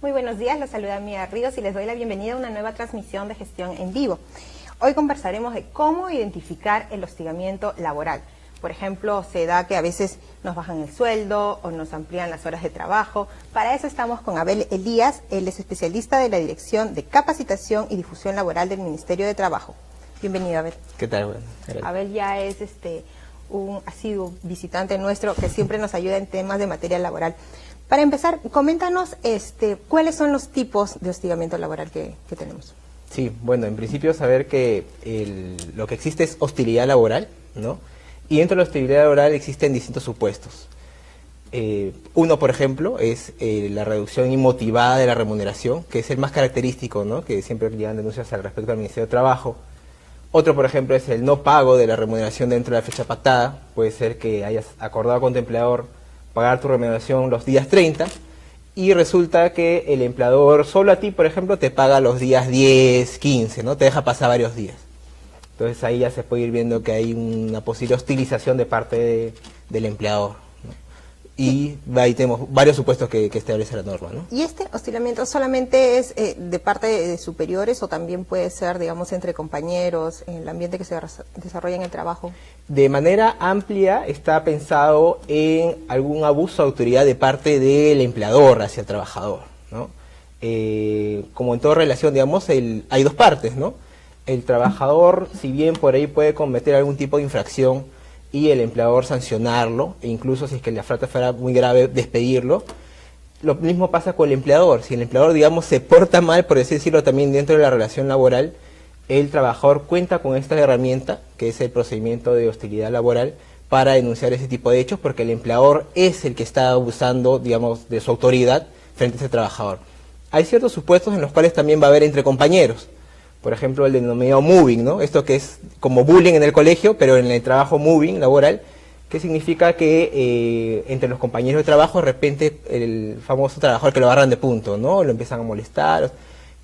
Muy buenos días, los saluda Mía Ríos y les doy la bienvenida a una nueva transmisión de Gestión en Vivo. Hoy conversaremos de cómo identificar el hostigamiento laboral. Por ejemplo, se da que a veces nos bajan el sueldo o nos amplían las horas de trabajo. Para eso estamos con Abel Elías, él es especialista de la Dirección de Capacitación y Difusión Laboral del Ministerio de Trabajo. Bienvenido, Abel. ¿Qué tal? Bueno, Abel ya es un asiduo visitante nuestro que siempre nos ayuda en temas de materia laboral. Para empezar, coméntanos cuáles son los tipos de hostigamiento laboral que tenemos. Sí, bueno, en principio saber que lo que existe es hostilidad laboral, ¿no? Y dentro de la hostilidad laboral existen distintos supuestos. Uno, por ejemplo, es la reducción inmotivada de la remuneración, que es el más característico, ¿no? Que siempre llegan denuncias al respecto al Ministerio de Trabajo. Otro, por ejemplo, es el no pago de la remuneración dentro de la fecha pactada. Puede ser que hayas acordado con tu empleador pagar tu remuneración los días 30 y resulta que el empleador solo a ti, por ejemplo, te paga los días 10, 15, ¿no? Te deja pasar varios días. Entonces ahí ya se puede ir viendo que hay una posible hostilización de parte del empleador, ¿no? Y ahí tenemos varios supuestos que establece la norma, ¿no? ¿Y este hostigamiento solamente es de parte de superiores o también puede ser, digamos, entre compañeros, en el ambiente que se desarrolla en el trabajo? De manera amplia está pensado en algún abuso de autoridad de parte del empleador hacia el trabajador, ¿no? Como en toda relación, digamos, hay dos partes, ¿no? El trabajador, si bien por ahí puede cometer algún tipo de infracción y el empleador sancionarlo, e incluso si es que la falta fuera muy grave, despedirlo. Lo mismo pasa con el empleador. Si el empleador, digamos, se porta mal, por así decirlo, también dentro de la relación laboral, el trabajador cuenta con esta herramienta, que es el procedimiento de hostilidad laboral, para denunciar ese tipo de hechos, porque el empleador es el que está abusando, digamos, de su autoridad frente a ese trabajador. Hay ciertos supuestos en los cuales también va a haber entre compañeros. Por ejemplo, el denominado moving, ¿no? Esto que es como bullying en el colegio, pero en el trabajo moving laboral, que significa que entre los compañeros de trabajo, de repente, el famoso trabajador que lo agarran de punto, ¿no? Lo empiezan a molestar,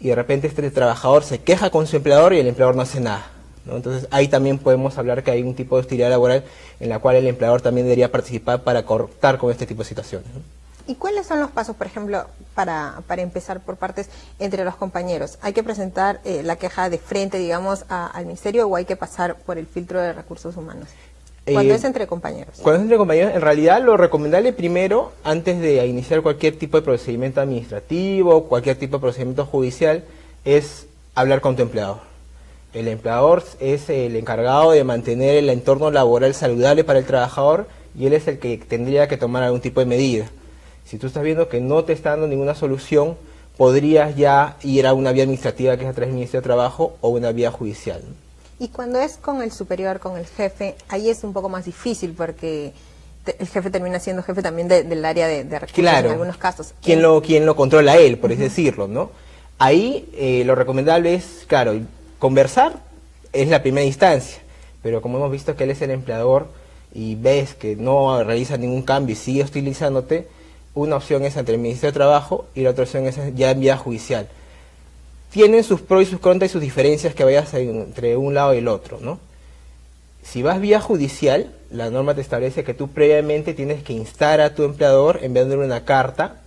y de repente este trabajador se queja con su empleador y el empleador no hace nada, ¿no? Entonces ahí también podemos hablar que hay un tipo de hostilidad laboral en la cual el empleador también debería participar para cortar con este tipo de situaciones, ¿no? ¿Y cuáles son los pasos, por ejemplo, para empezar por partes entre los compañeros? ¿Hay que presentar la queja de frente, digamos, al ministerio o hay que pasar por el filtro de recursos humanos? Cuando es entre compañeros. Cuando es entre compañeros, en realidad lo recomendable primero, antes de iniciar cualquier tipo de procedimiento administrativo, cualquier tipo de procedimiento judicial, es hablar con tu empleador. El empleador es el encargado de mantener el entorno laboral saludable para el trabajador y él es el que tendría que tomar algún tipo de medida. Si tú estás viendo que no te está dando ninguna solución, podrías ya ir a una vía administrativa que es a través del Ministerio de Trabajo o una vía judicial, ¿no? Y cuando es con el superior, con el jefe, ahí es un poco más difícil porque el jefe termina siendo jefe también del área de recursos, claro, en algunos casos. ¿Quién lo controla a él, por así decirlo, ¿no? Ahí lo recomendable es, claro, conversar es la primera instancia, pero como hemos visto que él es el empleador y ves que no realiza ningún cambio y sigue hostilizándote, una opción es ante el Ministerio de Trabajo y la otra opción es ya en vía judicial. Tienen sus pros y sus contras y sus diferencias que vayas entre un lado y el otro, ¿no? Si vas vía judicial, la norma te establece que tú previamente tienes que instar a tu empleador enviándole una carta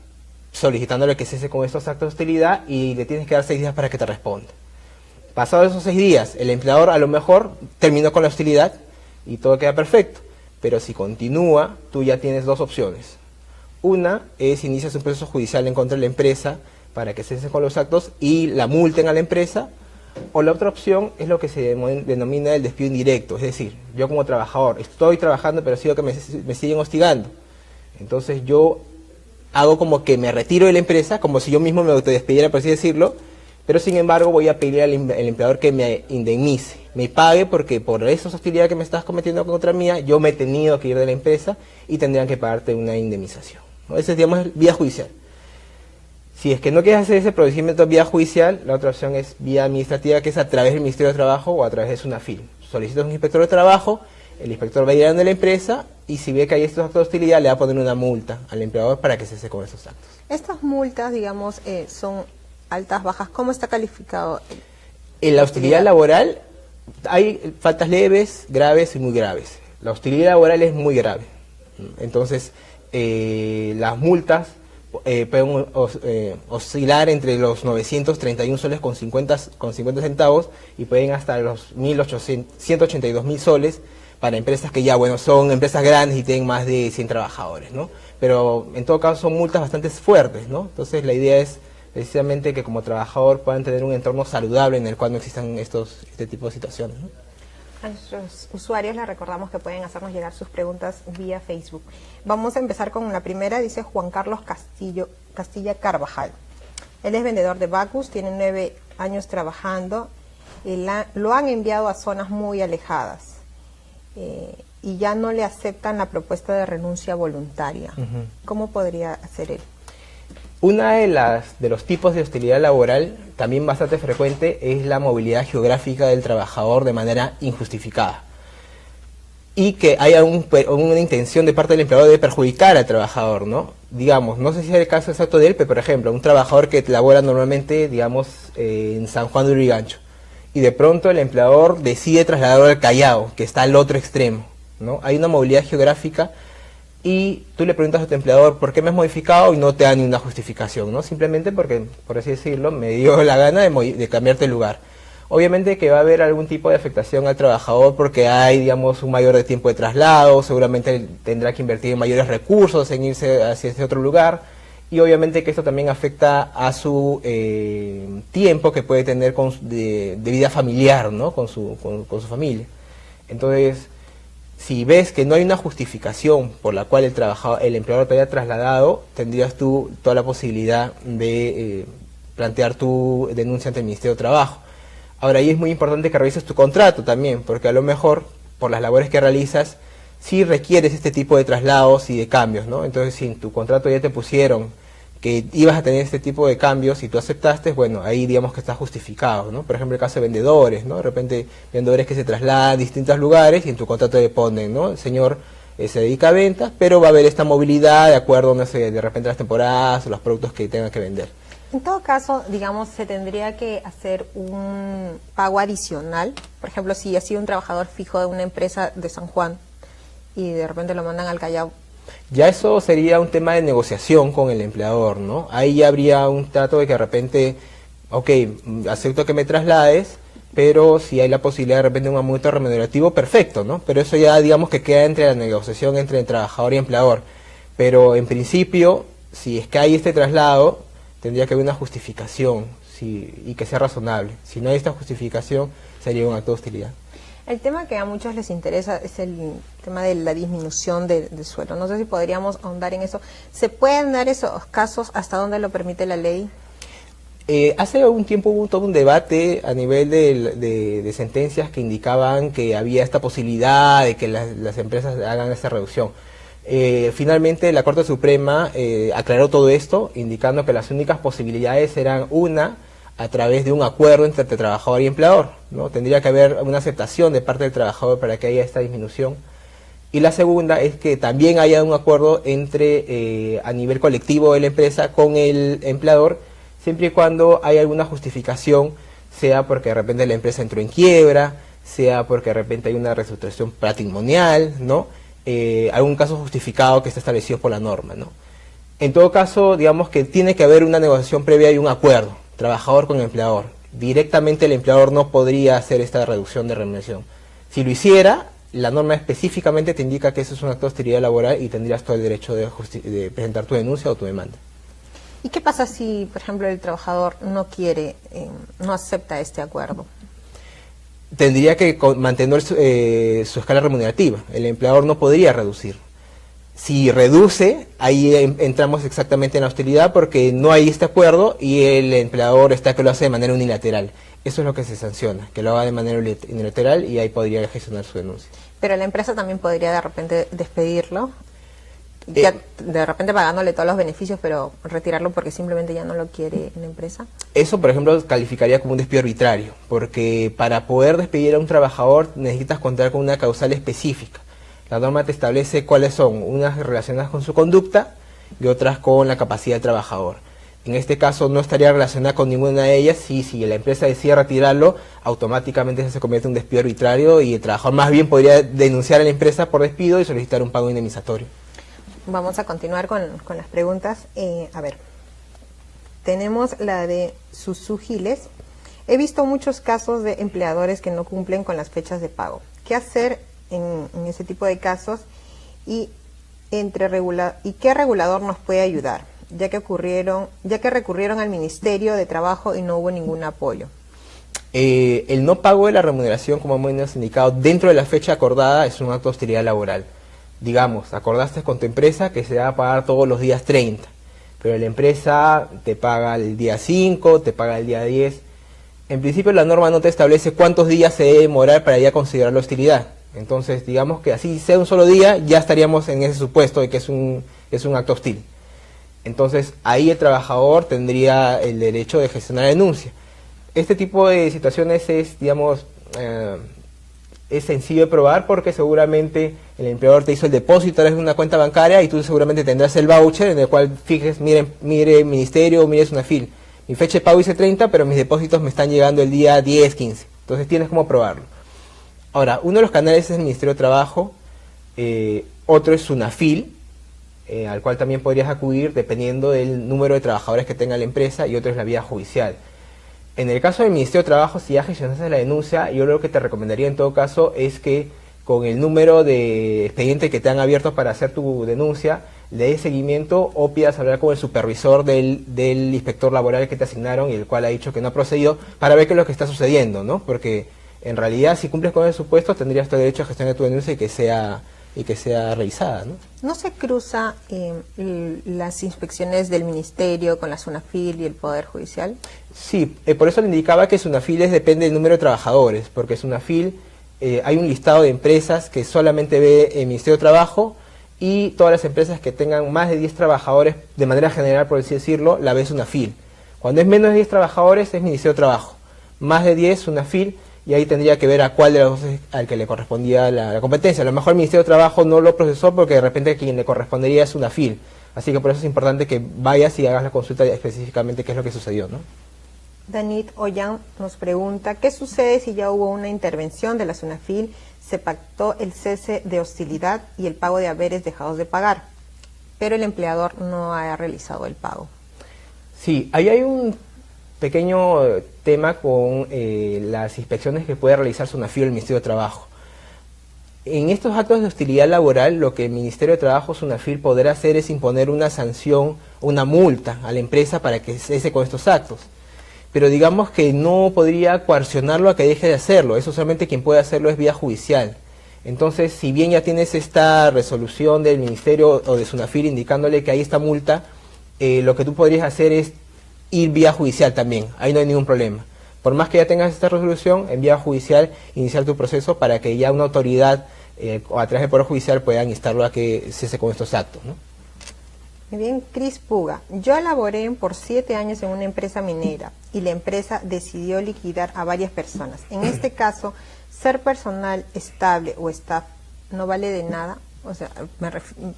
solicitándole que cese con estos actos de hostilidad y le tienes que dar 6 días para que te responda. Pasados esos 6 días, el empleador a lo mejor terminó con la hostilidad y todo queda perfecto, pero si continúa, tú ya tienes dos opciones. Una es inicias un proceso judicial en contra de la empresa para que cese con los actos y la multen a la empresa, o la otra opción es lo que se denomina el despido indirecto, es decir, yo como trabajador estoy trabajando pero sigo que me siguen hostigando, entonces yo hago como que me retiro de la empresa, como si yo mismo me autodespidiera, por así decirlo, pero sin embargo voy a pedir al empleador que me indemnice, me pague porque por esa hostilidad que me estás cometiendo contra mía, yo me he tenido que ir de la empresa y tendrían que pagarte una indemnización, ¿no? Esa es, digamos, vía judicial. Si es que no quieres hacer ese procedimiento vía judicial, la otra opción es vía administrativa, que es a través del Ministerio de Trabajo o a través de SUNAFIL. Solicitas un inspector de trabajo, el inspector va a ir a la empresa y si ve que hay estos actos de hostilidad, le va a poner una multa al empleador para que cese con esos actos. Estas multas, digamos, son altas, bajas. ¿Cómo está calificado? En la hostilidad laboral hay faltas leves, graves y muy graves. La hostilidad laboral es muy grave. Entonces, las multas pueden oscilar entre los 931 soles con 50 centavos y pueden hasta los 182.000 soles para empresas que ya, bueno, son empresas grandes y tienen más de 100 trabajadores, ¿no? Pero en todo caso son multas bastante fuertes, ¿no? Entonces la idea es precisamente que como trabajador puedan tener un entorno saludable en el cual no existan este tipo de situaciones, ¿no? A nuestros usuarios les recordamos que pueden hacernos llegar sus preguntas vía Facebook. Vamos a empezar con la primera, dice Juan Carlos Castilla Carvajal. Él es vendedor de Bacus, tiene 9 años trabajando, lo han enviado a zonas muy alejadas y ya no le aceptan la propuesta de renuncia voluntaria. ¿Cómo podría hacer él? Una de los tipos de hostilidad laboral, también bastante frecuente, es la movilidad geográfica del trabajador de manera injustificada. Y que haya una intención de parte del empleador de perjudicar al trabajador, ¿no? Digamos, no sé si es el caso exacto de él, pero por ejemplo, un trabajador que labora normalmente, digamos, en San Juan de Lurigancho, y de pronto el empleador decide trasladarlo al Callao, que está al otro extremo, ¿no? Hay una movilidad geográfica y tú le preguntas a tu empleador por qué me has modificado y no te da ni una justificación, ¿no? Simplemente porque, por así decirlo, me dio la gana de cambiarte el lugar. Obviamente que va a haber algún tipo de afectación al trabajador porque hay, digamos, un mayor tiempo de traslado, seguramente tendrá que invertir en mayores recursos en irse hacia ese otro lugar, y obviamente que esto también afecta a su tiempo que puede tener de vida familiar, ¿no? Con su familia. Entonces, si ves que no hay una justificación por la cual el empleador te haya trasladado, tendrías tú toda la posibilidad de plantear tu denuncia ante el Ministerio de Trabajo. Ahora, ahí es muy importante que revises tu contrato también, porque a lo mejor, por las labores que realizas, sí requieres este tipo de traslados y de cambios, ¿no? Entonces, si en tu contrato ya te pusieron que ibas a tener este tipo de cambios y tú aceptaste, bueno, ahí digamos que está justificado, ¿no? Por ejemplo, el caso de vendedores, ¿no? De repente, vendedores que se trasladan a distintos lugares y en tu contrato le ponen, ¿no? El señor se dedica a ventas, pero va a haber esta movilidad de acuerdo, no sé, de repente a las temporadas o los productos que tenga que vender. En todo caso, digamos, se tendría que hacer un pago adicional. Por ejemplo, si ha sido un trabajador fijo de una empresa de San Juan y de repente lo mandan al Callao. Ya eso sería un tema de negociación con el empleador, ¿no? Ahí ya habría un trato de que de repente, ok, acepto que me traslades, pero si hay la posibilidad de repente de un aumento remunerativo, perfecto, ¿no? Pero eso ya digamos que queda entre la negociación entre el trabajador y empleador. Pero en principio, si es que hay este traslado, tendría que haber una justificación y que sea razonable. Si no hay esta justificación, sería un acto de hostilidad. El tema que a muchos les interesa es el tema de la disminución del sueldo. No sé si podríamos ahondar en eso. ¿Se pueden dar esos casos hasta donde lo permite la ley? Hace algún tiempo hubo todo un debate a nivel de sentencias que indicaban que había esta posibilidad de que las empresas hagan esta reducción. Finalmente la Corte Suprema aclaró todo esto, indicando que las únicas posibilidades eran a través de un acuerdo entre trabajador y empleador, ¿no? Tendría que haber una aceptación de parte del trabajador para que haya esta disminución. Y la segunda es que también haya un acuerdo entre a nivel colectivo de la empresa con el empleador, siempre y cuando haya alguna justificación, sea porque de repente la empresa entró en quiebra, sea porque de repente hay una reestructuración patrimonial, ¿no? Algún caso justificado que está establecido por la norma, ¿no? En todo caso, digamos que tiene que haber una negociación previa y un acuerdo, trabajador con empleador. Directamente el empleador no podría hacer esta reducción de remuneración. Si lo hiciera, la norma específicamente te indica que eso es un acto de hostilidad laboral y tendrías todo el derecho de presentar tu denuncia o tu demanda. ¿Y qué pasa si, por ejemplo, el trabajador no quiere, no acepta este acuerdo? Tendría que mantener su escala remunerativa. El empleador no podría reducir. Si reduce, ahí entramos exactamente en la hostilidad porque no hay este acuerdo y el empleador está que lo hace de manera unilateral. Eso es lo que se sanciona, que lo haga de manera unilateral y ahí podría gestionar su denuncia. Pero la empresa también podría de repente despedirlo, ya de repente pagándole todos los beneficios, pero retirarlo porque simplemente ya no lo quiere la empresa. Eso, por ejemplo, calificaría como un despido arbitrario, porque para poder despedir a un trabajador necesitas contar con una causal específica. La norma te establece cuáles son, unas relacionadas con su conducta y otras con la capacidad del trabajador. En este caso no estaría relacionada con ninguna de ellas, y si la empresa decide retirarlo, automáticamente se convierte en un despido arbitrario y el trabajador más bien podría denunciar a la empresa por despido y solicitar un pago indemnizatorio. Vamos a continuar con las preguntas. A ver, tenemos la de Susu Giles. He visto muchos casos de empleadores que no cumplen con las fechas de pago. ¿Qué hacer en ese tipo de casos? ¿Y qué regulador nos puede ayudar? Ya que recurrieron al Ministerio de Trabajo y no hubo ningún apoyo. El no pago de la remuneración, como hemos indicado, dentro de la fecha acordada es un acto de hostilidad laboral. Digamos, acordaste con tu empresa que se va a pagar todos los días 30, pero la empresa te paga el día 5, te paga el día 10. En principio la norma no te establece cuántos días se debe demorar para ya considerar la hostilidad. Entonces, digamos que así sea un solo día, ya estaríamos en ese supuesto de que es un acto hostil. Entonces, ahí el trabajador tendría el derecho de gestionar la denuncia. Este tipo de situaciones es, digamos, es sencillo de probar porque seguramente el empleador te hizo el depósito a través de una cuenta bancaria y tú seguramente tendrás el voucher en el cual fijes, mire ministerio, mire Sunafil. Mi fecha de pago dice 30, pero mis depósitos me están llegando el día 10, 15. Entonces tienes cómo probarlo. Ahora, uno de los canales es el Ministerio de Trabajo, otro es Sunafil, al cual también podrías acudir dependiendo del número de trabajadores que tenga la empresa, y otro es la vía judicial. En el caso del Ministerio de Trabajo, si ya gestionaste la denuncia, yo lo que te recomendaría en todo caso es que con el número de expediente que te han abierto para hacer tu denuncia, le des seguimiento o pidas hablar con el supervisor del inspector laboral que te asignaron y el cual ha dicho que no ha procedido, para ver qué es lo que está sucediendo, ¿no? Porque en realidad, si cumples con el supuesto, tendrías todo el derecho a gestionar tu denuncia y que sea revisada, ¿no? ¿No se cruza las inspecciones del Ministerio con la Sunafil y el Poder Judicial? Sí, por eso le indicaba que Sunafil depende del número de trabajadores, porque Sunafil hay un listado de empresas que solamente ve el Ministerio de Trabajo, y todas las empresas que tengan más de 10 trabajadores, de manera general, por así decirlo, la ve Sunafil. Cuando es menos de 10 trabajadores es Ministerio de Trabajo, más de 10 Sunafil, y ahí tendría que ver a cuál de los dos al que le correspondía la competencia. A lo mejor el Ministerio de Trabajo no lo procesó porque de repente quien le correspondería es Sunafil. Así que por eso es importante que vayas y hagas la consulta específicamente qué es lo que sucedió, ¿no? Danit Ollán nos pregunta, ¿qué sucede si ya hubo una intervención de la Sunafil, se pactó el cese de hostilidad y el pago de haberes dejados de pagar, pero el empleador no ha realizado el pago? Sí, ahí hay un pequeño tema con las inspecciones que puede realizar Sunafil o el Ministerio de Trabajo. En estos actos de hostilidad laboral, lo que el Ministerio de Trabajo, Sunafil, podrá hacer es imponer una sanción, una multa a la empresa para que cese con estos actos. Pero digamos que no podría coaccionarlo a que deje de hacerlo. Eso solamente quien puede hacerlo es vía judicial. Entonces, si bien ya tienes esta resolución del Ministerio o de Sunafil indicándole que hay esta multa, lo que tú podrías hacer es ir vía judicial también. Ahí no hay ningún problema. Por más que ya tengas esta resolución, en vía judicial iniciar tu proceso para que ya una autoridad o a través del Poder Judicial puedan instarlo a que cese con estos actos, ¿no? Muy bien, Cris Puga. Yo laboré por 7 años en una empresa minera y la empresa decidió liquidar a varias personas. En este caso, ser personal estable o staff no vale de nada. O sea,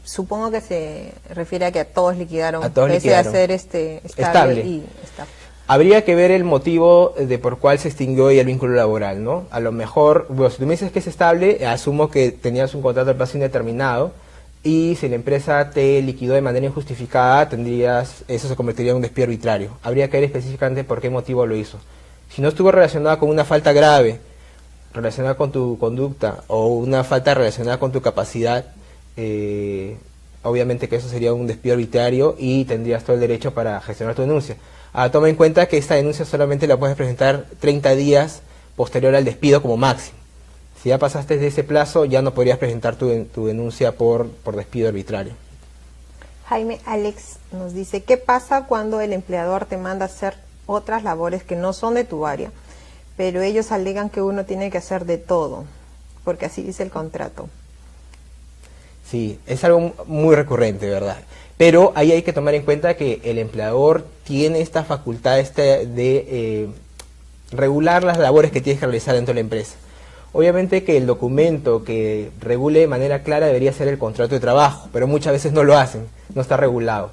supongo que se refiere a que a todos liquidaron, a todos pese liquidaron. a ser estable y staff. Habría que ver el motivo de por cuál se extinguió y el vínculo laboral, ¿no? A lo mejor, bueno, si tú me dices que es estable, asumo que tenías un contrato de plazo indeterminado, y si la empresa te liquidó de manera injustificada, eso se convertiría en un despido arbitrario. Habría que ver específicamente por qué motivo lo hizo. Si no estuvo relacionada con una falta grave, relacionada con tu conducta, o una falta relacionada con tu capacidad, obviamente que eso sería un despido arbitrario y tendrías todo el derecho para gestionar tu denuncia. Ahora, toma en cuenta que esta denuncia solamente la puedes presentar 30 días posterior al despido como máximo. Si ya pasaste de ese plazo, ya no podrías presentar tu denuncia por despido arbitrario. Jaime Alex nos dice, ¿qué pasa cuando el empleador te manda a hacer otras labores que no son de tu área, pero ellos alegan que uno tiene que hacer de todo, porque así dice el contrato? Sí, es algo muy recurrente, ¿verdad? Pero ahí hay que tomar en cuenta que el empleador tiene esta facultad de regular las labores que tienes que realizar dentro de la empresa. Obviamente que el documento que regule de manera clara debería ser el contrato de trabajo, pero muchas veces no lo hacen, no está regulado.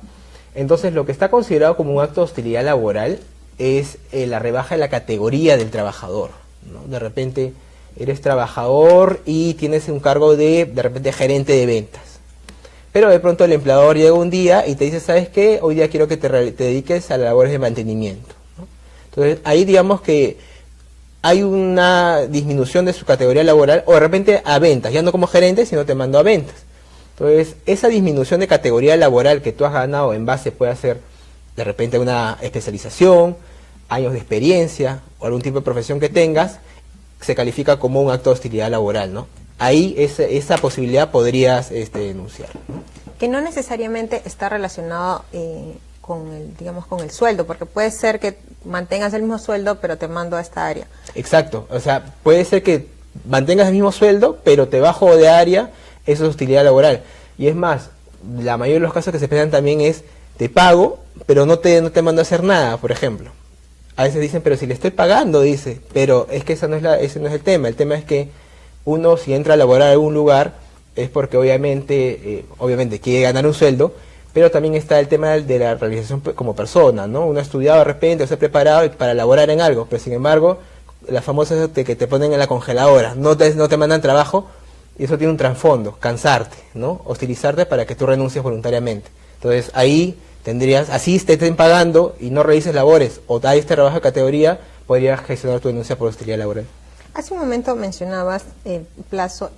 Entonces, lo que está considerado como un acto de hostilidad laboral es la rebaja de la categoría del trabajador, ¿no? De repente eres trabajador y tienes un cargo de repente gerente de ventas. pero de pronto el empleador llega un día y te dice, ¿sabes qué? Hoy día quiero que te dediques a las labores de mantenimiento, ¿no? Entonces, ahí digamos que hay una disminución de su categoría laboral, o de repente a ventas, ya no como gerente, sino te mando a ventas. Entonces, esa disminución de categoría laboral que tú has ganado en base puede ser de repente una especialización, años de experiencia o algún tipo de profesión que tengas, se califica como un acto de hostilidad laboral, ¿no? Ahí esa posibilidad podrías denunciar, ¿no? Que no necesariamente está relacionado digamos, con el sueldo, porque puede ser que mantengas el mismo sueldo, pero te mando a esta área. Exacto, o sea, puede ser que mantengas el mismo sueldo, pero te bajo de área, eso es hostilidad laboral. Y es más, la mayoría de los casos que se presentan también es, te pago, pero no te mando a hacer nada, por ejemplo. A veces dicen, pero si le estoy pagando, dice, pero es que ese no es el tema es que uno si entra a laborar en algún lugar es porque obviamente quiere ganar un sueldo, pero también está el tema de la realización como persona, ¿no? Uno ha estudiado de repente, o se ha preparado para laborar en algo, pero sin embargo, las famosas que te ponen en la congeladora, no te mandan trabajo, y eso tiene un trasfondo, cansarte, ¿no? Hostilizarte para que tú renuncies voluntariamente. Entonces ahí tendrías, así te estén pagando y no realices labores, o hay este trabajo de categoría, podrías gestionar tu denuncia por hostilidad laboral. Hace un momento mencionabas plazo,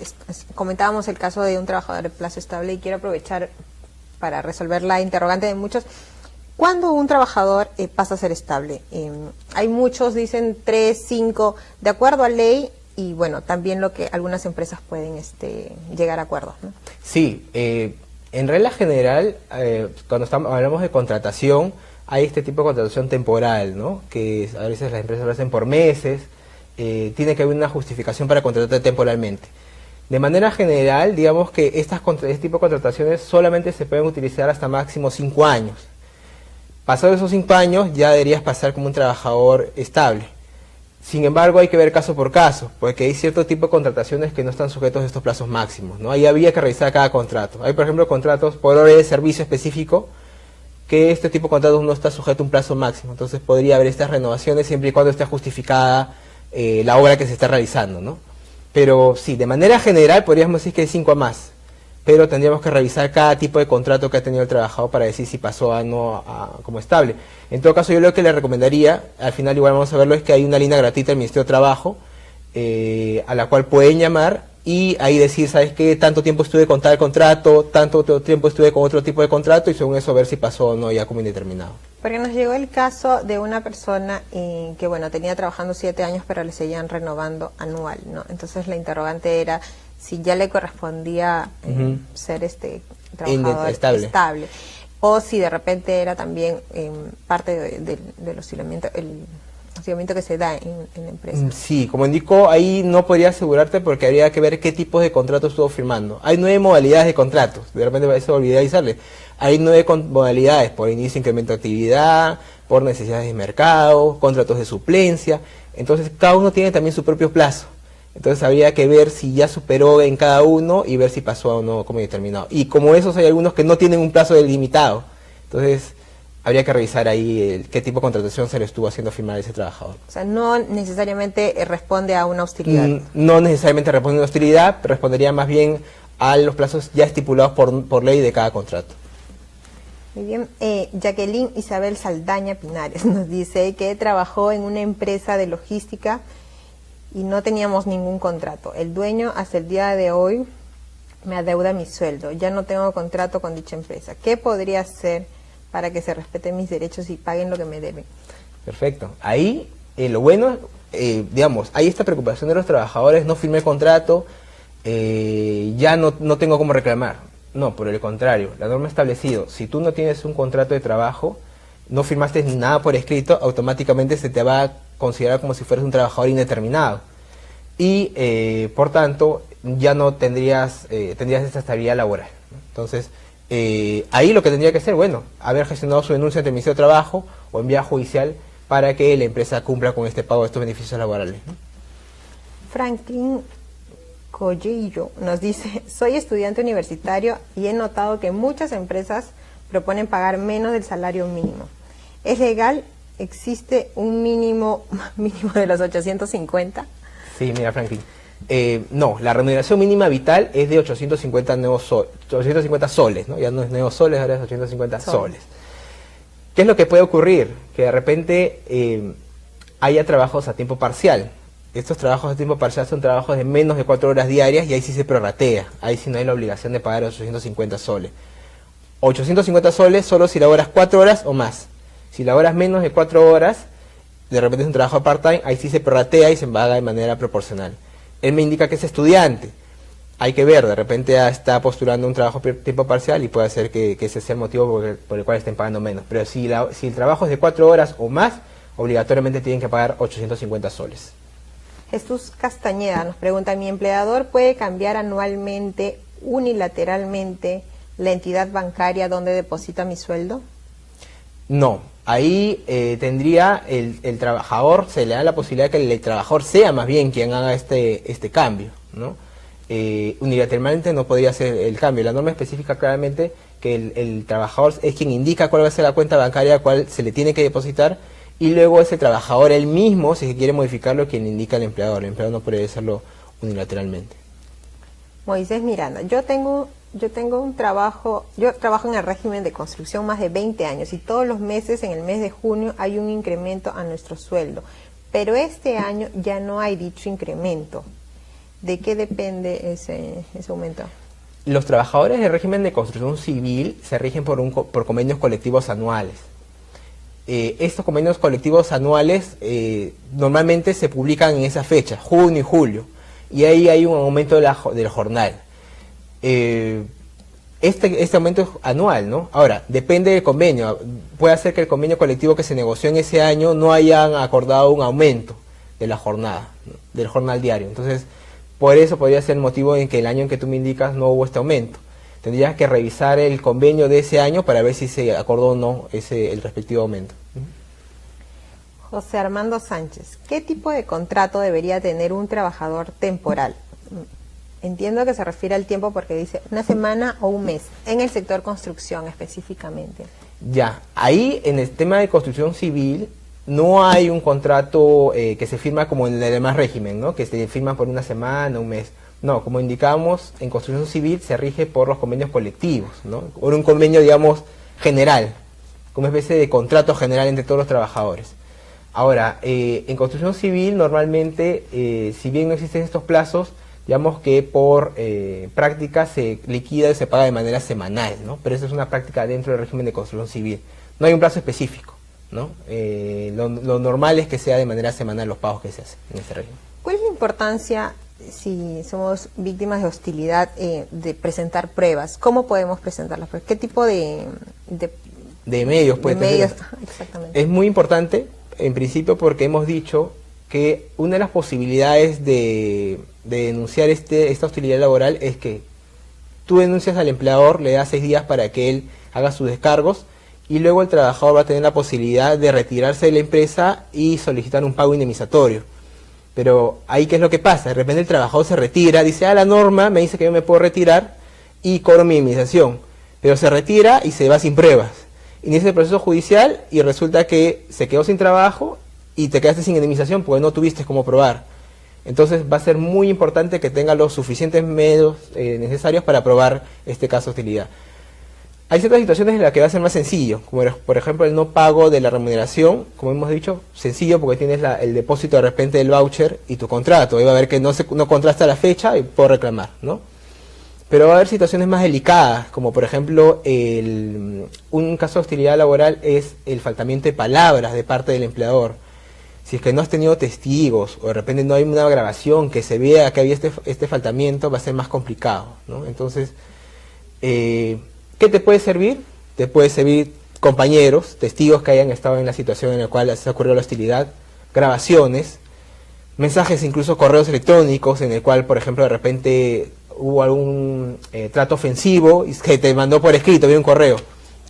comentábamos el caso de un trabajador de plazo estable y quiero aprovechar para resolver la interrogante de muchos. ¿Cuándo un trabajador pasa a ser estable? Hay muchos, dicen 3, 5, de acuerdo a ley, y bueno, también lo que algunas empresas pueden llegar a acuerdos, ¿no? Sí, en regla general, cuando hablamos de contratación, hay este tipo de contratación temporal, ¿no? Que a veces las empresas lo hacen por meses, tiene que haber una justificación para contratar temporalmente. De manera general, digamos que este tipo de contrataciones solamente se pueden utilizar hasta máximo 5 años. Pasados esos 5 años, ya deberías pasar como un trabajador estable. Sin embargo, hay que ver caso por caso, porque hay cierto tipo de contrataciones que no están sujetos a estos plazos máximos, ¿no? Ahí había que revisar cada contrato. Hay, por ejemplo, contratos por hora de servicio específico, que este tipo de contratos no está sujeto a un plazo máximo. Entonces podría haber estas renovaciones siempre y cuando esté justificada la obra que se está realizando, ¿no? Pero sí, de manera general podríamos decir que es 5 a más, pero tendríamos que revisar cada tipo de contrato que ha tenido el trabajador para decir si pasó a no como estable. En todo caso, yo lo que le recomendaría, al final igual vamos a verlo, es que hay una línea gratuita del Ministerio de Trabajo a la cual pueden llamar y ahí decir, ¿sabes qué? Tanto tiempo estuve con tal contrato, tanto otro tiempo estuve con otro tipo de contrato, y según eso ver si pasó o no ya como indeterminado. Porque nos llegó el caso de una persona que, bueno, tenía trabajando 7 años, pero le seguían renovando anual, ¿no? Entonces la interrogante era si ya le correspondía ser trabajador estable, o si de repente era también parte del hostigamiento, el hostigamiento que se da en la empresa. Sí, como indicó, ahí no podría asegurarte porque habría que ver qué tipos de contratos estuvo firmando. Hay 9 modalidades de contratos, de repente eso olvidé avisarle. Hay 9 modalidades, por inicio, incremento de actividad, por necesidades de mercado, contratos de suplencia. Entonces cada uno tiene también su propio plazo. Entonces habría que ver si ya superó en cada uno y ver si pasó o no como determinado. Y como esos hay algunos que no tienen un plazo delimitado. Entonces habría que revisar ahí qué tipo de contratación se le estuvo haciendo firmar a ese trabajador. O sea, no necesariamente responde a una hostilidad. No necesariamente responde a una hostilidad, respondería más bien a los plazos ya estipulados por ley de cada contrato. Muy bien. Jacqueline Isabel Saldaña Pinares nos dice que trabajó en una empresa de logística y no teníamos ningún contrato. El dueño hasta el día de hoy me adeuda mi sueldo. Ya no tengo contrato con dicha empresa. ¿Qué podría hacer para que se respeten mis derechos y paguen lo que me deben? Perfecto. Ahí lo bueno, digamos, hay esta preocupación de los trabajadores, no firmé contrato, ya no tengo cómo reclamar. No, por el contrario, la norma ha establecido, si tú no tienes un contrato de trabajo, no firmaste nada por escrito, automáticamente se te va a considerar como si fueras un trabajador indeterminado. Y, por tanto, ya no tendrías esta estabilidad laboral, ¿no? Entonces, ahí lo que tendría que hacer, bueno, haber gestionado su denuncia ante el Ministerio de Trabajo o en vía judicial para que la empresa cumpla con este pago de estos beneficios laborales, ¿no? Franklin Collillo nos dice, soy estudiante universitario y he notado que muchas empresas proponen pagar menos del salario mínimo. ¿Es legal? ¿Existe un mínimo de los 850? Sí, mira, Franklin, No, la remuneración mínima vital es de 850 soles, ¿no? Ya no es neosoles, ahora es 850 soles. ¿Qué es lo que puede ocurrir? Que de repente haya trabajos a tiempo parcial. Estos trabajos a tiempo parcial son trabajos de menos de 4 horas diarias y ahí sí se prorratea, ahí sí no hay la obligación de pagar 850 soles. 850 soles solo si laboras 4 horas o más. Si laboras menos de 4 horas, de repente es un trabajo part-time, ahí sí se prorratea y se paga de manera proporcional. Él me indica que es estudiante. Hay que ver, de repente está postulando un trabajo tiempo parcial y puede ser que ese sea el motivo por el cual estén pagando menos. Pero si el trabajo es de 4 horas o más, obligatoriamente tienen que pagar 850 soles. Jesús Castañeda nos pregunta, ¿mi empleador puede cambiar anualmente, unilateralmente, la entidad bancaria donde deposita mi sueldo? No, ahí tendría el trabajador, se le da la posibilidad de que el trabajador sea más bien quien haga este cambio, ¿no? Unilateralmente no podría ser el cambio. La norma especifica claramente que el trabajador es quien indica cuál va a ser la cuenta bancaria a cuál se le tiene que depositar, y luego es el trabajador él mismo, si quiere modificarlo, quien indica al empleador. El empleador no puede hacerlo unilateralmente. Moisés Miranda, yo trabajo en el régimen de construcción más de 20 años y todos los meses, en el mes de junio, hay un incremento a nuestro sueldo. Pero este año ya no hay dicho incremento. ¿De qué depende ese aumento? Los trabajadores del régimen de construcción civil se rigen por convenios colectivos anuales. Estos convenios colectivos anuales normalmente se publican en esa fecha, junio y julio, y ahí hay un aumento del jornal. Este aumento es anual, ¿no? Ahora, depende del convenio. Puede ser que el convenio colectivo que se negoció en ese año no hayan acordado un aumento de la jornada, ¿no? Del jornal diario. Entonces, por eso podría ser el motivo en que el año en que tú me indicas no hubo este aumento. Tendrías que revisar el convenio de ese año para ver si se acordó o no el respectivo aumento. José Armando Sánchez, ¿qué tipo de contrato debería tener un trabajador temporal? Entiendo que se refiere al tiempo porque dice una semana o un mes, en el sector construcción específicamente. Ya, ahí en el tema de construcción civil no hay un contrato que se firma como en el demás régimen, ¿no? Que se firma por una semana, un mes. No, como indicamos, en construcción civil se rige por los convenios colectivos, ¿no? Por un convenio, digamos, general, como una especie de contrato general entre todos los trabajadores. Ahora, en construcción civil normalmente, si bien no existen estos plazos, digamos que por práctica se liquida y se paga de manera semanal, ¿no? Pero esa es una práctica dentro del régimen de construcción civil. No hay un plazo específico, ¿no? Lo normal es que sea de manera semanal los pagos que se hacen en este régimen. ¿Cuál es la importancia, si somos víctimas de hostilidad, de presentar pruebas? ¿Cómo podemos presentar las pruebas? ¿Qué tipo de medios puede tener? Exactamente. Es muy importante, en principio, porque hemos dicho que una de las posibilidades de denunciar esta hostilidad laboral es que tú denuncias al empleador, le das 6 días para que él haga sus descargos, y luego el trabajador va a tener la posibilidad de retirarse de la empresa y solicitar un pago indemnizatorio. Pero ahí, ¿qué es lo que pasa? De repente el trabajador se retira, dice, la norma me dice que yo me puedo retirar y cobro mi indemnización, pero se retira y se va sin pruebas. Inicia el proceso judicial y resulta que se quedó sin trabajo y te quedaste sin indemnización porque no tuviste cómo probar. Entonces va a ser muy importante que tenga los suficientes medios necesarios para probar este caso de hostilidad. Hay ciertas situaciones en las que va a ser más sencillo, como por ejemplo el no pago de la remuneración, como hemos dicho, sencillo porque tienes el depósito de repente del voucher y tu contrato. Ahí va a ver que no contrasta la fecha y puedo reclamar, ¿no? Pero va a haber situaciones más delicadas, como por ejemplo un caso de hostilidad laboral es el faltamiento de palabras de parte del empleador. Si es que no has tenido testigos o de repente no hay una grabación que se vea que había este faltamiento, va a ser más complicado, ¿no? Entonces, ¿qué te puede servir? Te puede servir compañeros, testigos que hayan estado en la situación en la cual se ha ocurrido la hostilidad, grabaciones, mensajes, incluso correos electrónicos en el cual, por ejemplo, de repente hubo algún trato ofensivo y que te mandó por escrito, vía un correo.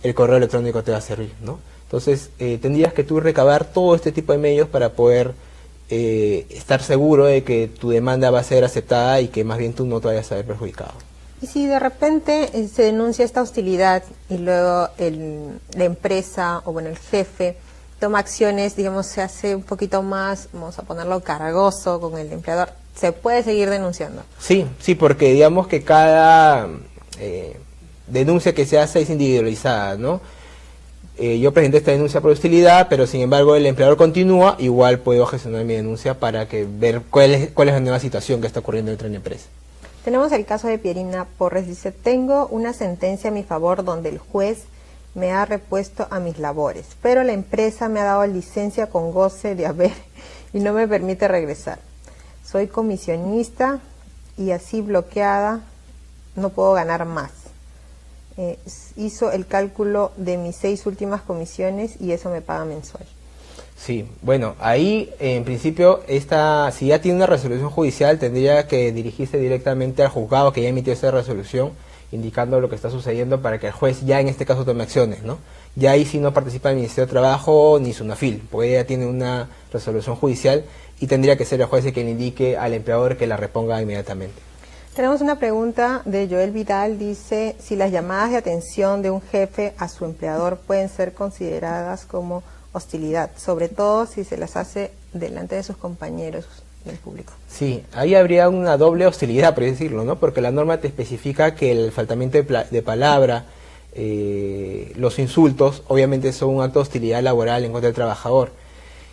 El correo electrónico te va a servir, ¿no? Entonces, tendrías que tú recabar todo este tipo de medios para poder estar seguro de que tu demanda va a ser aceptada y que más bien tú no te vayas a ver perjudicado. Y si de repente se denuncia esta hostilidad y luego la empresa o bueno el jefe toma acciones, digamos, se hace un poquito más, vamos a ponerlo cargoso con el empleador, se puede seguir denunciando. Sí, sí, porque digamos que cada denuncia que se hace es individualizada, ¿no? Yo presenté esta denuncia por hostilidad, pero sin embargo el empleador continúa, igual puedo gestionar mi denuncia para ver cuál es la nueva situación que está ocurriendo dentro de la empresa. Tenemos el caso de Pierina Porres, dice, tengo una sentencia a mi favor donde el juez me ha repuesto a mis labores, pero la empresa me ha dado licencia con goce de haber y no me permite regresar. Soy comisionista y así bloqueada no puedo ganar más. Hizo el cálculo de mis 6 últimas comisiones y eso me paga mensual. Sí, bueno, ahí en principio si ya tiene una resolución judicial tendría que dirigirse directamente al juzgado que ya emitió esa resolución indicando lo que está sucediendo para que el juez ya en este caso tome acciones, ¿no? Ya ahí sí no participa el Ministerio de Trabajo ni SUNAFIL, porque ella tiene una resolución judicial y tendría que ser el juez el que le indique al empleador que la reponga inmediatamente. Tenemos una pregunta de Joel Vidal, dice, si las llamadas de atención de un jefe a su empleador pueden ser consideradas como hostilidad, sobre todo si se las hace delante de sus compañeros del público. Sí, ahí habría una doble hostilidad, por decirlo, ¿no? Porque la norma te especifica que el faltamiento de palabra, los insultos, obviamente son un acto de hostilidad laboral en contra del trabajador.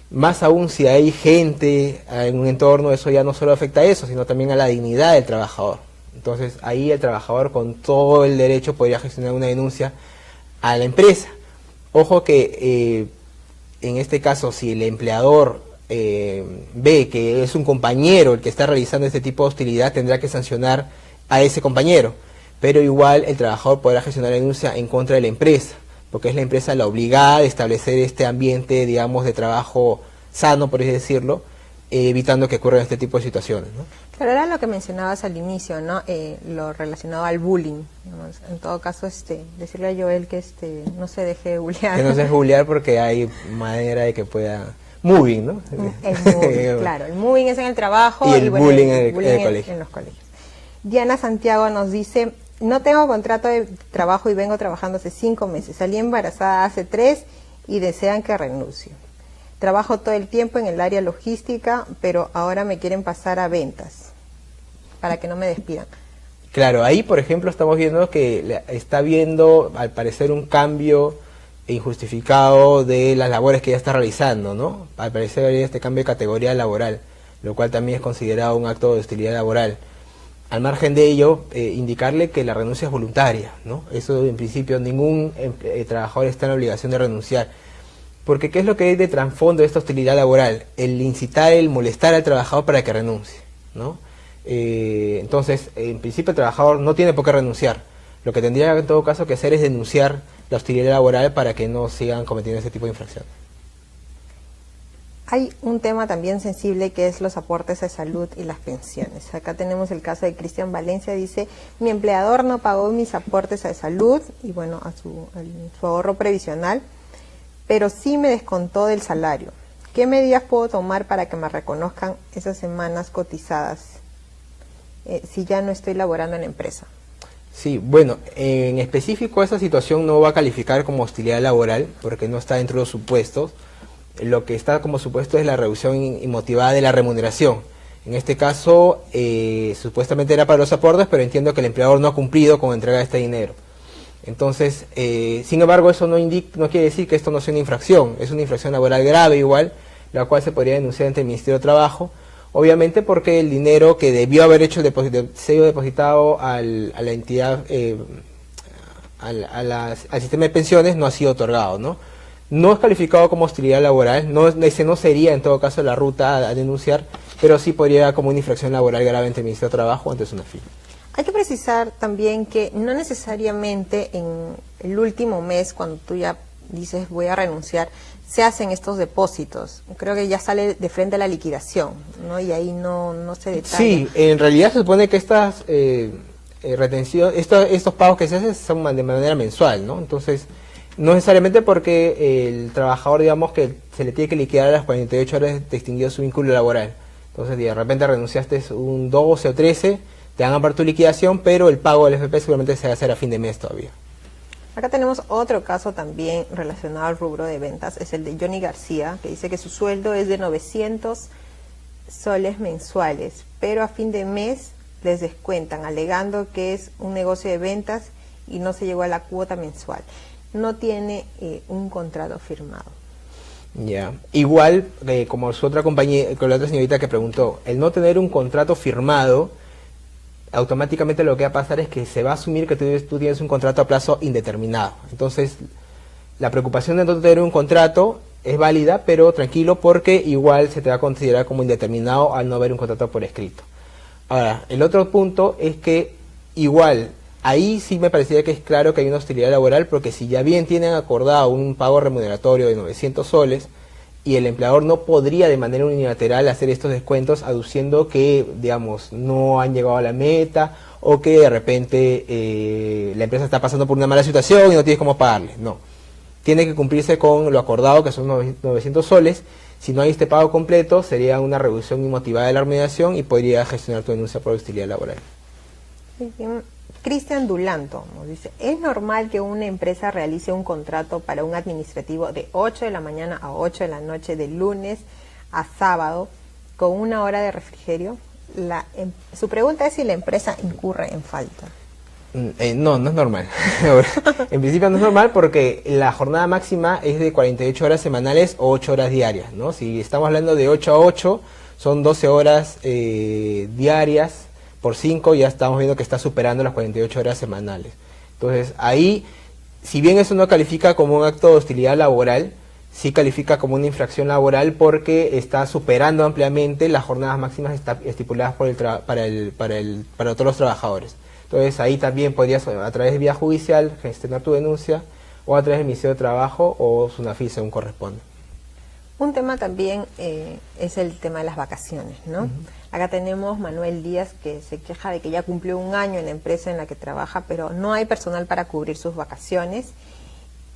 Más aún si hay gente en un entorno, eso ya no solo afecta a eso, sino también a la dignidad del trabajador. Entonces ahí el trabajador con todo el derecho podría gestionar una denuncia a la empresa. Ojo que en este caso si el empleador ve que es un compañero el que está realizando este tipo de hostilidad, tendrá que sancionar a ese compañero. Pero igual el trabajador podrá gestionar la denuncia en contra de la empresa, porque es la empresa la obligada a establecer este ambiente, digamos, de trabajo sano, por así decirlo, evitando que ocurran este tipo de situaciones, ¿no? Claro, era lo que mencionabas al inicio, ¿no? Lo relacionado al bullying, digamos. En todo caso, decirle a Joel que no se deje bullear. Que no se deje bullear porque hay manera de que pueda... Moving, ¿no? El moving, claro. El moving es en el trabajo y el bullying en el colegio. En los colegios. Diana Santiago nos dice... No tengo contrato de trabajo y vengo trabajando hace 5 meses. Salí embarazada hace 3 y desean que renuncie. Trabajo todo el tiempo en el área logística, pero ahora me quieren pasar a ventas para que no me despidan. Claro, ahí por ejemplo estamos viendo que está viendo al parecer un cambio injustificado de las labores que ella está realizando, ¿no? Al parecer hay este cambio de categoría laboral, lo cual también es considerado un acto de hostilidad laboral. Al margen de ello, indicarle que la renuncia es voluntaria, ¿no? Eso en principio ningún trabajador está en la obligación de renunciar. Porque ¿qué es lo que hay de trasfondo de esta hostilidad laboral? El incitar, el molestar al trabajador para que renuncie, ¿no? Entonces, en principio el trabajador no tiene por qué renunciar. Lo que tendría en todo caso que hacer es denunciar la hostilidad laboral para que no sigan cometiendo ese tipo de infracciones. Hay un tema también sensible que es los aportes de salud y las pensiones. Acá tenemos el caso de Cristian Valencia, dice, mi empleador no pagó mis aportes de salud y bueno, a su ahorro previsional, pero sí me descontó del salario. ¿Qué medidas puedo tomar para que me reconozcan esas semanas cotizadas si ya no estoy laborando en la empresa? Sí, bueno, en específico esa situación no va a calificar como hostilidad laboral porque no está dentro de los supuestos. Lo que está como supuesto es la reducción inmotivada de la remuneración. En este caso, supuestamente era para los aportes, pero entiendo que el empleador no ha cumplido con entregar este dinero. Entonces, sin embargo, eso no quiere decir que esto no sea una infracción. Es una infracción laboral grave igual, la cual se podría denunciar ante el Ministerio de Trabajo. Obviamente porque el dinero que debió haber hecho el sello depositado a la entidad, al sistema de pensiones, no ha sido otorgado, ¿no? No es calificado como hostilidad laboral, ese no sería en todo caso la ruta a denunciar, pero sí podría como una infracción laboral grave ante el Ministerio de Trabajo o ante SUNAFIL. Hay que precisar también que no necesariamente en el último mes, cuando tú ya dices voy a renunciar, se hacen estos depósitos. Creo que ya sale de frente a la liquidación, ¿no? Y ahí no se detalla. Sí, en realidad se supone que estas estos pagos que se hacen son de manera mensual, ¿no? Entonces, no necesariamente porque el trabajador, digamos, que se le tiene que liquidar a las 48 horas de extinguido su vínculo laboral. Entonces, de repente renunciaste un 12 o 13, te van a pagar tu liquidación, pero el pago del FP seguramente se va a hacer a fin de mes todavía. Acá tenemos otro caso también relacionado al rubro de ventas, es el de Johnny García, que dice que su sueldo es de 900 soles mensuales, pero a fin de mes les descuentan, alegando que es un negocio de ventas y no se llegó a la cuota mensual. No tiene un contrato firmado. Ya, igual como su otra compañía, con la otra señorita que preguntó, el no tener un contrato firmado, automáticamente lo que va a pasar es que se va a asumir que tú tienes un contrato a plazo indeterminado. Entonces, la preocupación de no tener un contrato es válida, pero tranquilo, porque igual se te va a considerar como indeterminado al no haber un contrato por escrito. Ahora, el otro punto es que igual, ahí sí me parecía que es claro que hay una hostilidad laboral, porque si ya bien tienen acordado un pago remuneratorio de 900 soles, y el empleador no podría de manera unilateral hacer estos descuentos aduciendo que, digamos, no han llegado a la meta, o que de repente la empresa está pasando por una mala situación y no tienes cómo pagarle. No. Tiene que cumplirse con lo acordado, que son 900 soles. Si no hay este pago completo, sería una reducción inmotivada de la remuneración y podría gestionar tu denuncia por hostilidad laboral. Cristian Dulanto nos dice, ¿es normal que una empresa realice un contrato para un administrativo de 8 de la mañana a 8 de la noche, de lunes a sábado, con una hora de refrigerio? Su pregunta es si la empresa incurre en falta. No, no es normal. En principio no es normal porque la jornada máxima es de 48 horas semanales o 8 horas diarias, ¿no? Si estamos hablando de 8 a 8, son 12 horas diarias. Por 5 ya estamos viendo que está superando las 48 horas semanales. Entonces ahí, si bien eso no califica como un acto de hostilidad laboral, sí califica como una infracción laboral porque está superando ampliamente las jornadas máximas estipuladas para todos los trabajadores. Entonces ahí también podrías, a través de vía judicial, gestionar tu denuncia, o a través del Ministerio de Trabajo o SUNAFIL, según corresponde. Un tema también es el tema de las vacaciones, ¿no? Acá tenemos Manuel Díaz, que se queja de que ya cumplió un año en la empresa en la que trabaja, pero no hay personal para cubrir sus vacaciones,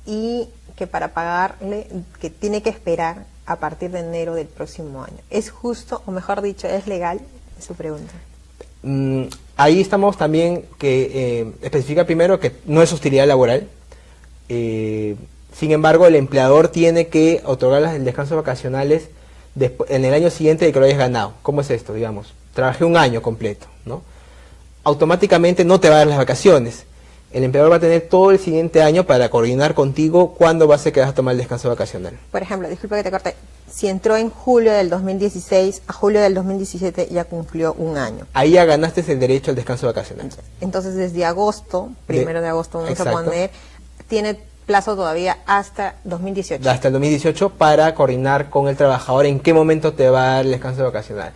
y que para pagarle, que tiene que esperar a partir de enero del próximo año. ¿Es justo, o mejor dicho, es legal? Es su pregunta. Ahí estamos también que especifica primero que no es hostilidad laboral. Sin embargo, el empleador tiene que otorgar el descanso vacacionales en el año siguiente de que lo hayas ganado. ¿Cómo es esto? Digamos, trabajé un año completo, ¿no? Automáticamente no te va a dar las vacaciones. El empleador va a tener todo el siguiente año para coordinar contigo cuándo va a ser que vas a tomar el descanso vacacional. Por ejemplo, disculpa que te corte, si entró en julio del 2016 a julio del 2017 ya cumplió un año. Ahí ya ganaste el derecho al descanso vacacional. Entonces desde agosto, 1 de agosto vamos a poner, tiene plazo todavía hasta 2018. Hasta el 2018 para coordinar con el trabajador en qué momento te va a dar el descanso vacacional.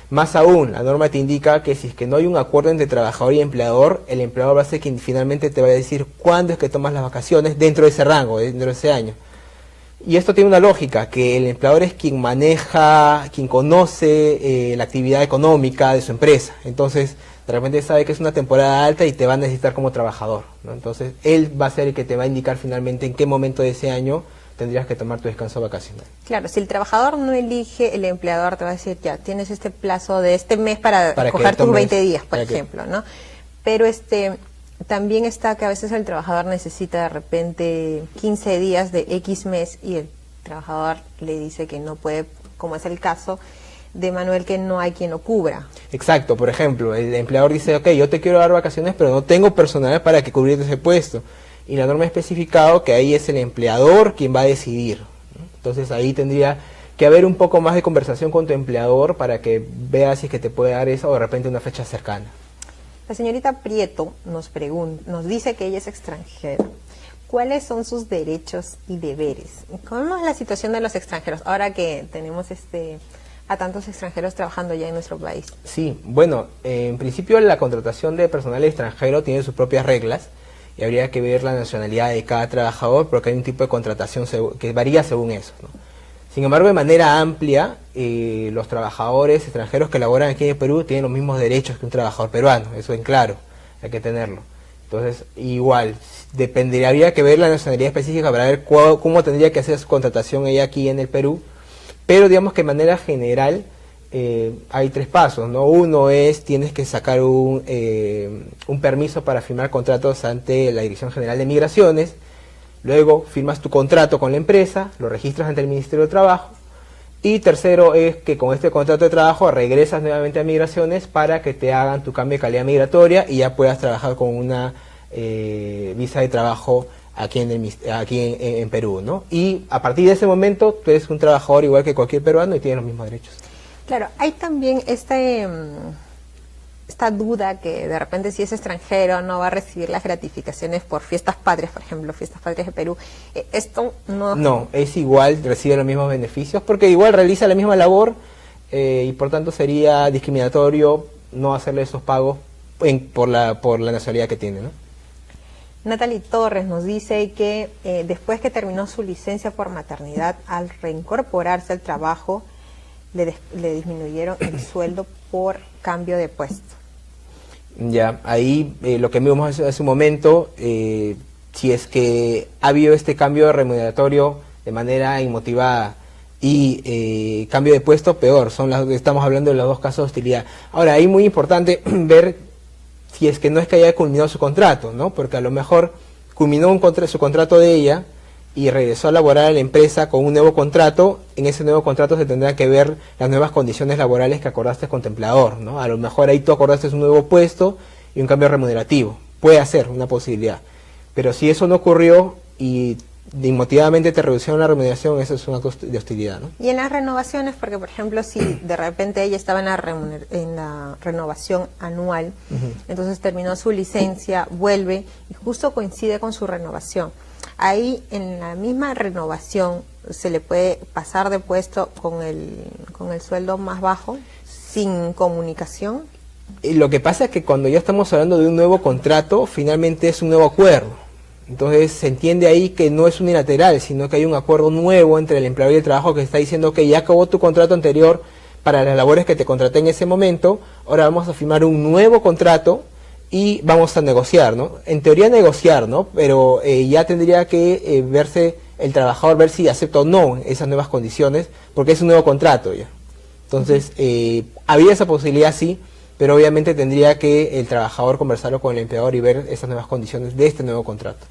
Más aún, la norma te indica que si es que no hay un acuerdo entre trabajador y empleador, el empleador va a ser quien finalmente te va a decir cuándo es que tomas las vacaciones dentro de ese rango, dentro de ese año. Y esto tiene una lógica, que el empleador es quien maneja, quien conoce la actividad económica de su empresa. Entonces, de repente sabe que es una temporada alta y te va a necesitar como trabajador, ¿no? Entonces, él va a ser el que te va a indicar finalmente en qué momento de ese año tendrías que tomar tu descanso vacacional. Claro, si el trabajador no elige, el empleador te va a decir, ya, tienes este plazo de este mes para coger tus 20 días, por ejemplo, ¿no? Pero también está que a veces el trabajador necesita de repente 15 días de X mes y el trabajador le dice que no puede, como es el caso de Manuel, que no hay quien lo cubra. Exacto, por ejemplo, el empleador dice, ok, yo te quiero dar vacaciones, pero no tengo personal para que cubrirte ese puesto. Y la norma ha especificado que ahí es el empleador quien va a decidir, ¿no? Entonces ahí tendría que haber un poco más de conversación con tu empleador para que veas si es que te puede dar eso o de repente una fecha cercana. La señorita Prieto nos dice que ella es extranjera. ¿Cuáles son sus derechos y deberes? ¿Cómo es la situación de los extranjeros ahora que tenemos a tantos extranjeros trabajando ya en nuestro país? Sí, bueno, en principio la contratación de personal extranjero tiene sus propias reglas y habría que ver la nacionalidad de cada trabajador porque hay un tipo de contratación que varía según eso, ¿no? Sin embargo, de manera amplia, los trabajadores extranjeros que laboran aquí en el Perú tienen los mismos derechos que un trabajador peruano, eso en claro, hay que tenerlo. Entonces, igual, habría que ver la nacionalidad específica para ver cómo tendría que hacer su contratación ella aquí en el Perú, pero digamos que de manera general hay 3 pasos, ¿no? Uno es, tienes que sacar un permiso para firmar contratos ante la Dirección General de Migraciones. Luego firmas tu contrato con la empresa, lo registras ante el Ministerio de Trabajo Y tercero es que con este contrato de trabajo regresas nuevamente a migraciones para que te hagan tu cambio de calidad migratoria y ya puedas trabajar con una visa de trabajo aquí en Perú, ¿no? Y a partir de ese momento tú eres un trabajador igual que cualquier peruano y tienes los mismos derechos. Claro, hay también esta duda que de repente si es extranjero no va a recibir las gratificaciones por fiestas patrias, por ejemplo, fiestas patrias de Perú. Esto no... No, es igual, recibe los mismos beneficios porque igual realiza la misma labor y por tanto sería discriminatorio no hacerle esos pagos por la nacionalidad que tiene, ¿no? Natalie Torres nos dice que después que terminó su licencia por maternidad, al reincorporarse al trabajo, le disminuyeron el sueldo por cambio de puesto. Ya, ahí lo que vimos hace un momento, si es que ha habido este cambio remuneratorio de manera inmotivada y cambio de puesto, peor, estamos hablando de los dos casos de hostilidad. Ahora, ahí muy importante ver si es que no es que haya culminado su contrato, ¿no? Porque a lo mejor culminó su contrato de ella y regresó a laborar a la empresa con un nuevo contrato. En ese nuevo contrato se tendrán que ver las nuevas condiciones laborales que acordaste con tu empleador, ¿no? A lo mejor ahí tú acordaste un nuevo puesto y un cambio remunerativo. Puede ser una posibilidad. Pero si eso no ocurrió y inmotivadamente te reducieron la remuneración, eso es un acto de hostilidad, ¿no? Y en las renovaciones, porque por ejemplo si de repente ella estaba en la renovación anual, entonces terminó su licencia, vuelve y justo coincide con su renovación. Ahí en la misma renovación se le puede pasar de puesto con el sueldo más bajo, sin comunicación. Lo que pasa es que cuando ya estamos hablando de un nuevo contrato, finalmente es un nuevo acuerdo. Entonces se entiende ahí que no es unilateral, sino que hay un acuerdo nuevo entre el empleador y el trabajo que está diciendo que ya acabó tu contrato anterior para las labores que te contraté en ese momento, ahora vamos a firmar un nuevo contrato y vamos a negociar, ¿no? En teoría negociar, ¿no? Pero ya tendría que verse el trabajador, ver si acepta o no esas nuevas condiciones, porque es un nuevo contrato ya. Entonces, había esa posibilidad, sí, pero obviamente tendría que el trabajador conversarlo con el empleador y ver esas nuevas condiciones de este nuevo contrato.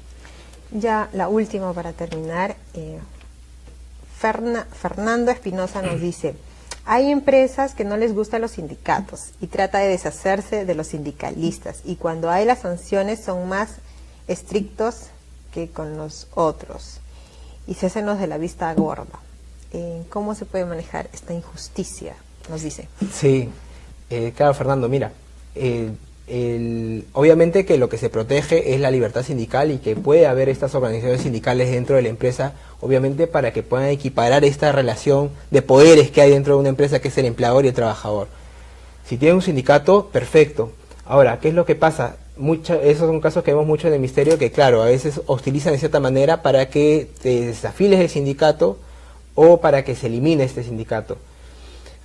Ya la última para terminar, Fernando Espinosa nos dice, hay empresas que no les gustan los sindicatos y trata de deshacerse de los sindicalistas y cuando hay las sanciones son más estrictos que con los otros y se hacen los de la vista gorda. ¿Cómo se puede manejar esta injusticia? Nos dice. Sí, claro, Fernando, mira, obviamente que lo que se protege es la libertad sindical y que puede haber estas organizaciones sindicales dentro de la empresa, obviamente para que puedan equiparar esta relación de poderes que hay dentro de una empresa, que es el empleador y el trabajador. Si tiene un sindicato, perfecto. Ahora, ¿qué es lo que pasa? Esos son casos que vemos mucho en el ministerio, que claro, a veces hostilizan de cierta manera para que te desafiles del sindicato o para que se elimine este sindicato.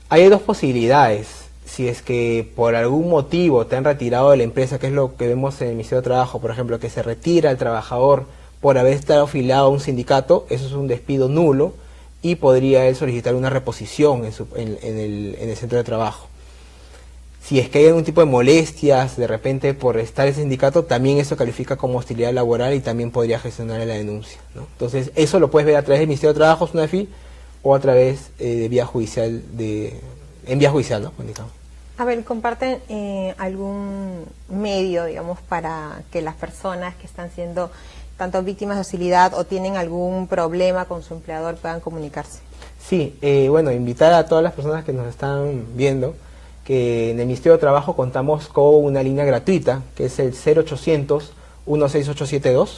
Hay dos posibilidades. Si es que por algún motivo te han retirado de la empresa, que es lo que vemos en el Ministerio de Trabajo, por ejemplo, que se retira el trabajador por haber estado afiliado a un sindicato, eso es un despido nulo y podría él solicitar una reposición en el centro de trabajo. Si es que hay algún tipo de molestias de repente por estar en el sindicato, también eso califica como hostilidad laboral y también podría gestionar la denuncia, ¿no? Entonces, eso lo puedes ver a través del Ministerio de Trabajo, SUNAFIL, o a través de vía judicial, en vía judicial, ¿no? A ver, comparten algún medio, digamos, para que las personas que están siendo tanto víctimas de hostilidad o tienen algún problema con su empleador puedan comunicarse. Sí, bueno, invitar a todas las personas que nos están viendo que en el Ministerio de Trabajo contamos con una línea gratuita, que es el 0800-16872,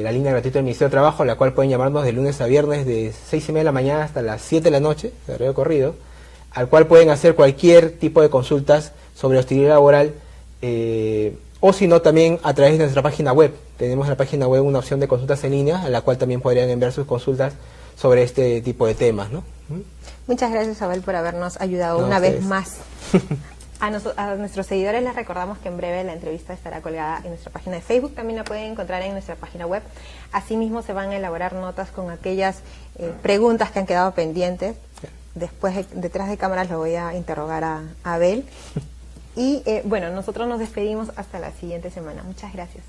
la línea gratuita del Ministerio de Trabajo, a la cual pueden llamarnos de lunes a viernes de 6:30 de la mañana hasta las 7 de la noche, de horario corrido, al cual pueden hacer cualquier tipo de consultas sobre hostilidad laboral, o si no también a través de nuestra página web. Tenemos en la página web una opción de consultas en línea, a la cual también podrían enviar sus consultas sobre este tipo de temas, ¿no? Muchas gracias, Abel, por habernos ayudado una vez más. A nuestros seguidores les recordamos que en breve la entrevista estará colgada en nuestra página de Facebook, también la pueden encontrar en nuestra página web. Asimismo se van a elaborar notas con aquellas preguntas que han quedado pendientes. Después, detrás de cámaras, lo voy a interrogar a Abel. Y bueno, nosotros nos despedimos hasta la siguiente semana. Muchas gracias.